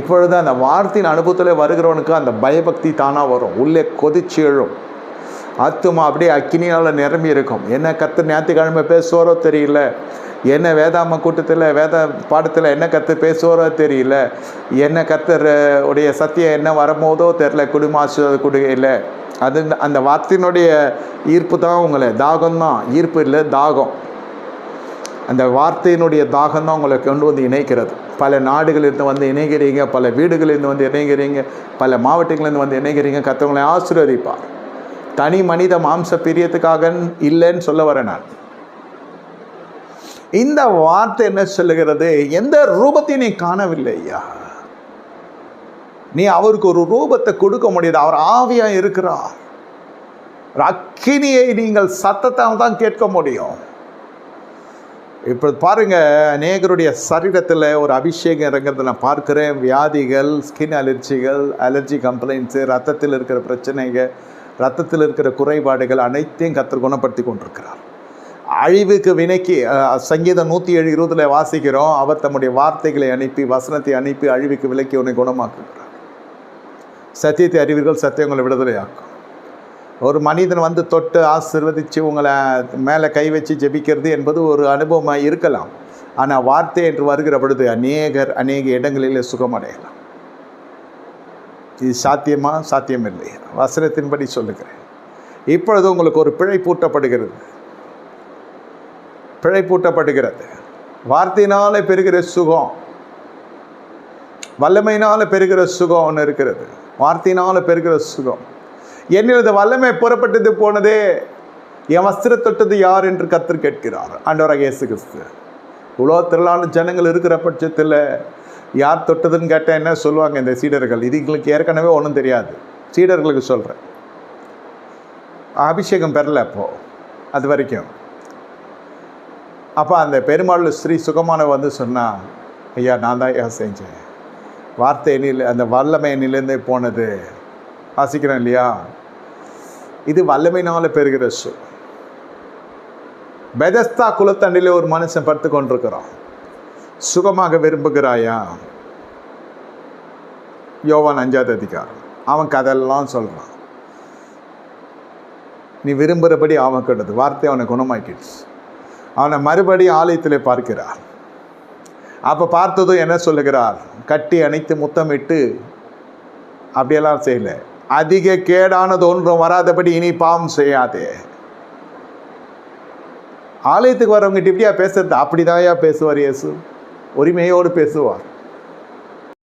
இப்பொழுது அந்த வார்த்தையின் அனுபவத்தில் வருகிறவனுக்கு அந்த பயபக்தி தானாக வரும், உள்ளே கொதிச்சு எழும், ஆத்துமா அப்படியே அக்கினியால் நிரம்பி இருக்கும். என்ன கர்த்தர் ஞாயிற்றுக்கிழமை பேசுவாரோ தெரியல, என்ன வேதாம கூட்டத்தில் வேத பாடத்தில் என்ன கர்த்தர் பேசுவாரோ தெரியல, என்ன கர்த்தர் உடைய சத்தியம் என்ன வரும்போதோ தெரில, குடும்ப ஆசீர்வாத கொடுகையில் அது அந்த வார்த்தையினுடைய ஈர்ப்பு தான் உங்களை, தாகம்தான், ஈர்ப்பு இல்லை தாகம், அந்த வார்த்தையினுடைய தாகம் தான் உங்களை கொண்டு வந்து இணைக்கிறது. பல நாடுகளிலிருந்து வந்து இணைகிறீங்க, பல வீடுகளிலிருந்து வந்து இணைகிறீங்க, பல மாவட்டங்களிலிருந்து வந்து இணைகிறீங்க. கர்த்தர் ஆசீர்வதிப்பார். தனி மனித மாம்ச பிரியத்துக்காக இல்லைன்னு சொல்ல வரேன் நான். இந்த வார்த்தை என்ன சொல்லுகிறது? எந்த ரூபத்தையும் நீ காணவில்லை ஐயா, நீ அவருக்கு ஒரு ரூபத்தை கொடுக்க முடியாது. அவர் ஆவியா இருக்கிறார். அக்கினியை நீங்கள் சத்தத்தால் தான் கேட்க முடியும். இப்போ பாருங்க, அநேகருடைய சரீரத்தில் ஒரு அபிஷேகம் இறங்கிறத நான் பார்க்குறேன். வியாதிகள், ஸ்கின் அலர்ஜிகள், அலர்ஜி கம்ப்ளைண்ட்ஸு, ரத்தத்தில் இருக்கிற பிரச்சனைகள், ரத்தத்தில் இருக்கிற குறைபாடுகள் அனைத்தையும் கர்த்தர் குணப்படுத்தி கொண்டிருக்கிறார். அழிவுக்கு வினைக்கு சங்கீதம் 107:20 வாசிக்கிறோம், அவர் தம்முடைய வார்த்தைகளை அனுப்பி, வசனத்தை அனுப்பி அழிவுக்கு விலக்கி உன்னை குணமாக்குகிறார். சத்தியத்தை அறிவீர்கள், சத்தியம் உங்களை விடுதலையாக்கும். ஒரு மனிதன் வந்து தொட்டு ஆசீர்வதித்து உங்களை மேலே கை வச்சு ஜெபிக்கிறது என்பது ஒரு அனுபவமாக இருக்கலாம். ஆனால் வார்த்தை என்று வருகிற பொழுது அநேக இடங்களில் சுகமடையலாம். இது சாத்தியமா? சாத்தியமில்லை. வசனத்தின்படி சொல்லுகிறேன். இப்பொழுது உங்களுக்கு ஒரு பிழை பூட்டப்படுகிறது. வார்த்தையினால பெறுகிற சுகம், வல்லமையினால பெறுகிற சுகம் ஒன்று இருக்கிறது. வார்த்தையினால பெறுகிற சுகம். என்னது வல்லமை புறப்பட்டது போனதே, என் வஸ்திரம் தொட்டது யார் என்று கர்த்தர் கேட்கிறார். ஆண்டவராகிய இயேசு கிறிஸ்து. உலகத்திலான ஜனங்கள் இருக்கிற பட்சத்தில் யார் தொட்டதுன்னு கேட்டால் என்ன சொல்லுவாங்க இந்த சீடர்கள்? இதுங்களுக்கு ஏற்கனவே ஒன்றும் தெரியாது. சீடர்களுக்கு சொல்கிறேன், அபிஷேகம் பெறலை அப்போது, அது வரைக்கும். அப்போ அந்த பெருமாள் ஸ்ரீ சுகமான வந்து சொன்னால், ஐயா நான் தான் ஐயா செஞ்சேன், வார்த்தை எண்ணில் அந்த வல்லமை எண்ணிலேருந்தே போனது. வாசிக்கிறேன் இல்லையா? இது வல்லமையினால் பெறுகிற பெதஸ்தா குலத்தண்டிலே ஒரு மனுஷன் படுத்து கொண்டிருக்கிறான். சுகமாக விரும்புகிறாயா? யோவான் 5ஆம் அதிகாரம். அவன் கதெல்லாம் சொல்கிறான். நீ விரும்புகிறபடி அவன் கிட்டது வார்த்தை அவனை குணமாக்கிடுச்சு. அவனை மறுபடியும் ஆலயத்தில் பார்க்கிறார். அப்போ பார்த்ததும் என்ன சொல்லுகிறார்? கட்டி அணைத்து முத்தமிட்டு அப்படியெல்லாம் செய்யலை. அதிக கேடானது ஒன்றும் வராதபடி இனி பாவம் செய்யாதே. ஆலயத்துக்கு வரவங்கிட்ட இப்படியா பேசுறது? அப்படிதாயா பேசுவார் இயேசு. உரிமையோடு பேசுவார்.